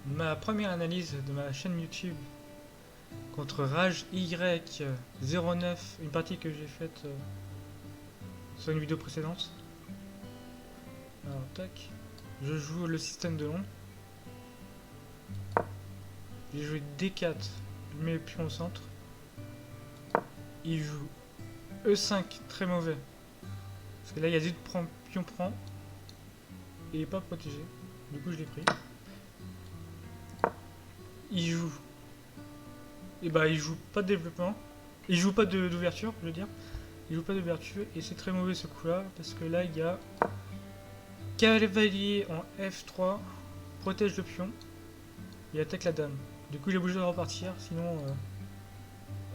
ma première analyse de ma chaîne YouTube contre Rage Y09, une partie que j'ai faite sur une vidéo précédente. Alors, tac. Je joue le système de long. J'ai joué D4, je mets le pion au centre. Il joue E5, très mauvais. Parce que là, il y a du pion prend. Et il n'est pas protégé. Du coup, je l'ai pris. Il joue. Et bah, il joue pas de développement. Il joue pas d'ouverture, je veux dire. Il joue pas d'ouverture. Et c'est très mauvais ce coup-là. Parce que là, il y a cavalier en F3. Protège le pion. Et attaque la dame. Du coup, il est obligé de repartir. Sinon,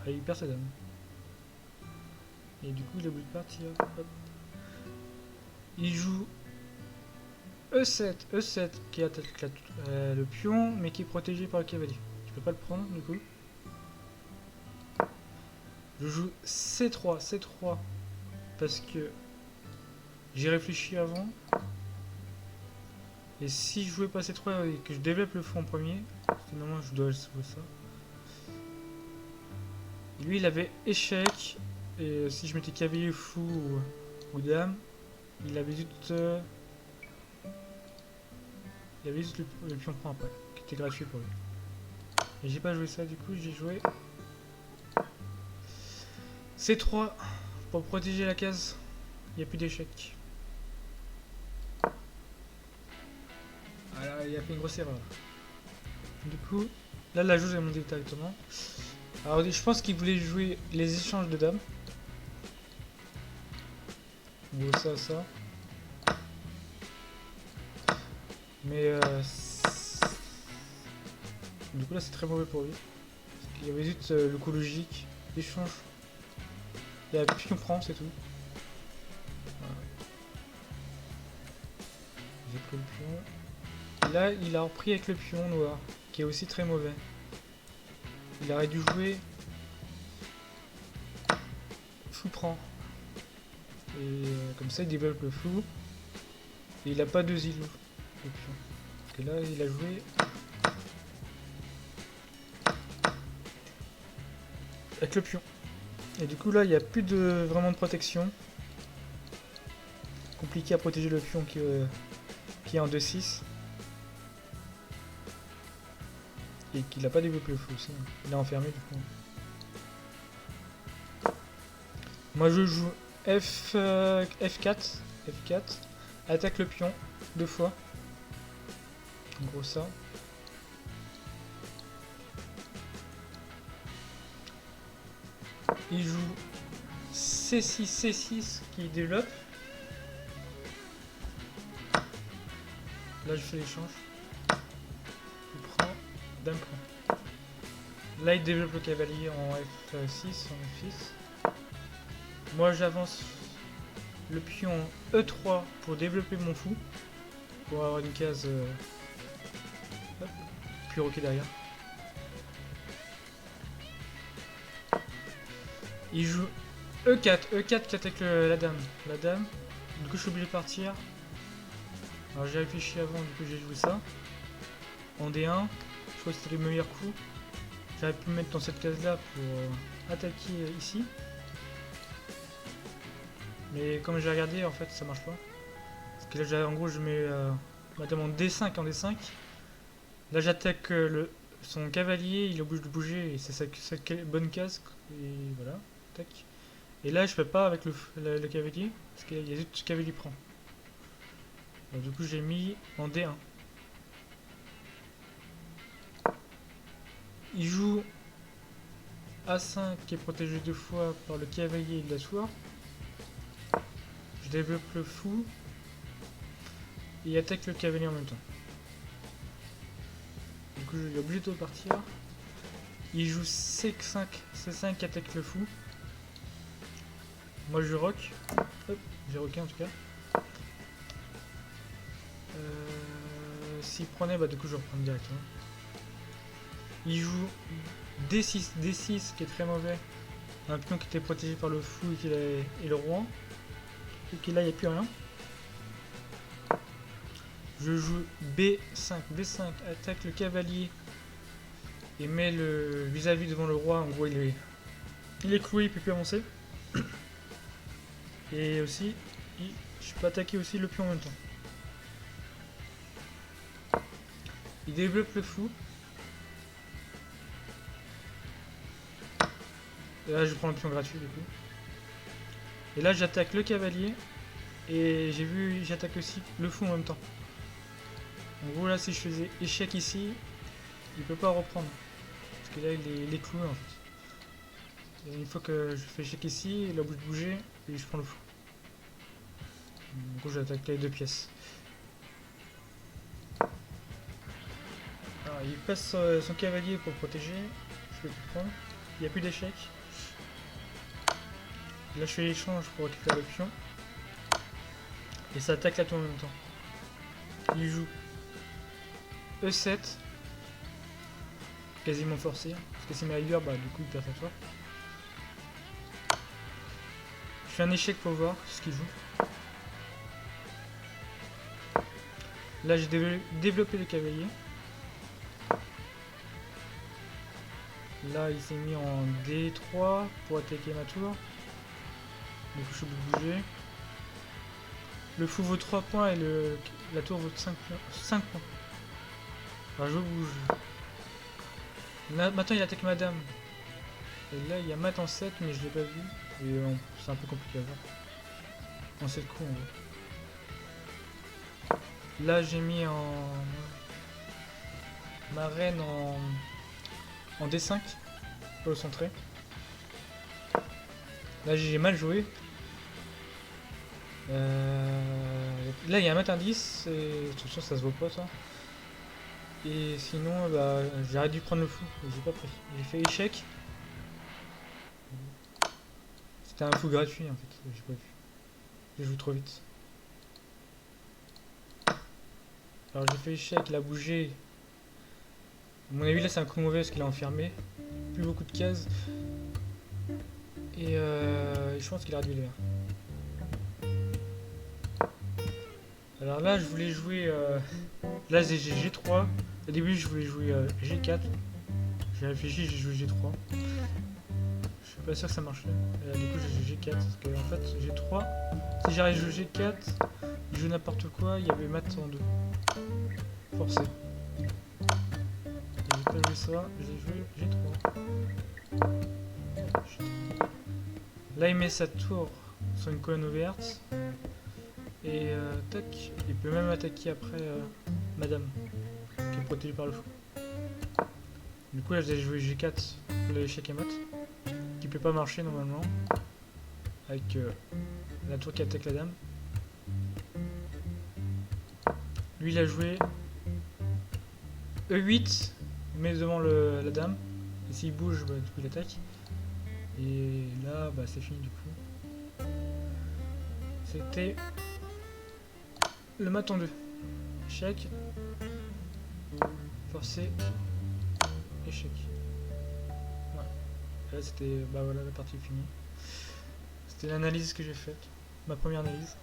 il perd sa dame. Et du coup, il est obligé de partir. Hop. Il joue E7 qui attaque le pion, mais qui est protégé par le cavalier. Je peux pas le prendre du coup. Je joue C3 parce que j'ai réfléchi avant. Et si je jouais pas C3 et que je développe le fou en premier, normalement je dois jouer ça. Lui il avait échec, et si je mettais cavalier fou ou dame, il avait juste le pion prend après, qui était gratuit pour lui. Et j'ai pas joué ça, du coup j'ai joué C3 pour protéger la case. Il n'y a plus d'échec. Voilà, il a fait une grosse erreur. Du coup, là la jauge est montée directement. Alors je pense qu'il voulait jouer les échanges de dames. Bon, ça. Mais du coup là c'est très mauvais pour lui. Parce qu'il y avait juste le coup logique. Échange. Il y a plus qu'on prend, c'est tout. Voilà. J'ai pris le pion. Et là il a repris avec le pion noir, qui est aussi très mauvais. Il aurait dû jouer fou prend. Et comme ça il développe le fou. Et il a pas deux îlots, le pion. Parce que là il a joué avec le pion. Et du coup là il n'y a plus de vraiment de protection. Compliqué à protéger le pion qui est en 2-6. Et qu'il n'a pas développé le fou aussi. Il est enfermé du coup. Moi je joue F4. Attaque le pion 2 fois. En gros ça. Il joue C6 qui développe. Là je fais l'échange. Il prend, dame prend. Là il développe le cavalier en F6, en F6. Moi j'avance le pion E3 pour développer mon fou. Pour avoir une case plus roquée derrière. Il joue E4 qui attaque la dame. Du coup je suis obligé de partir. Alors j'ai réfléchi avant, du coup j'ai joué ça. En D1, je crois que c'était le meilleur coup. J'aurais pu me mettre dans cette case là pour attaquer ici. Mais comme j'ai regardé, en fait ça marche pas. Parce que là en gros je mets ma dame en D5 Là j'attaque son cavalier, il est obligé de bouger et c'est sa bonne case. Et voilà, tac. Et là je peux pas avec le cavalier, parce qu'il y a juste ce cavalier prend. Donc, du coup j'ai mis en D1. Il joue A5 qui est protégé 2 fois par le cavalier et la soie. Je développe le fou. Et il attaque le cavalier en même temps. Du coup je suis obligé de partir. Il joue C5 qui attaque le fou. Moi je rock. Hop, j'ai rocké en tout cas. S'il prenait, bah du coup je reprends directement. Il joue D6 qui est très mauvais. Un pion qui était protégé par le fou et le roi. Et là il n'y a plus rien. Je joue B5. B5 attaque le cavalier et met le vis-à-vis devant le roi. En gros, il est cloué, il peut plus avancer. Et aussi, je peux attaquer aussi le pion en même temps. Il développe le fou. Et là, je prends le pion gratuit du coup. Et là, j'attaque le cavalier. Et j'ai vu, j'attaque aussi le fou en même temps. En gros, là, si je faisais échec ici, il peut pas reprendre. Parce que là, il est cloué en fait. Et une fois que je fais échec ici, il a obligé de bouger et je prends le fou. En gros, j'attaque les deux pièces. Alors, il passe son cavalier pour le protéger. Je vais le prendre. Il n'y a plus d'échec. Là, je fais l'échange pour récupérer le pion. Et ça attaque la tour en même temps. Il joue E7. Quasiment forcé. Parce que c'est ma leader, bah du coup il perd sa tour. Je fais un échec pour voir ce qu'il joue. Là j'ai développé le cavalier. Là il s'est mis en D3 pour attaquer ma tour. Du coup je suis obligé de bouger. Le fou vaut 3 points et la tour vaut 5 points. Alors je bouge. Là maintenant il attaque madame. Et là il y a mat en 7 mais je l'ai pas vu. Et c'est un peu compliqué à voir. En 7 coups en gros. Là j'ai mis ma reine en D5 pour le centrer. Là j'ai mal joué. Là il y a un mat indice et de toute façon ça se vaut pas ça. Et sinon bah, j'aurais dû prendre le fou, mais j'ai pas pris. J'ai fait échec. C'était un fou gratuit en fait, j'ai pas vu. J'ai joué trop vite. Alors j'ai fait échec, il a bougé. À mon avis là c'est un coup mauvais parce qu'il a enfermé. Plus beaucoup de cases. Et je pense qu'il a réduit l'air. Alors là je voulais jouer... là j'ai G3. Au début je voulais jouer G4. J'ai réfléchi, j'ai joué G3. Je suis pas sûr que ça marche. Du coup j'ai G4. Parce que en fait G3. Si j'arrive à jouer G4, je joue n'importe quoi, il y avait mat en 2. Forcé. Et j'ai pas joué ça, j'ai joué G3. Là il met sa tour sur une colonne ouverte. Et tac, il peut même attaquer après madame, qui est protégée par le fou. Du coup là j'ai joué G4 pour l'échec et mat, qui peut pas marcher normalement, avec la tour qui attaque la dame. Lui il a joué E8, mais devant la dame, et s'il bouge, bah, du coup il attaque. Et là bah, c'est fini du coup. C'était le mat en 2. Échec. Forcé. Échec. Ouais. Là c'était... Bah voilà, la partie est finie. C'était l'analyse que j'ai faite. Ma première analyse.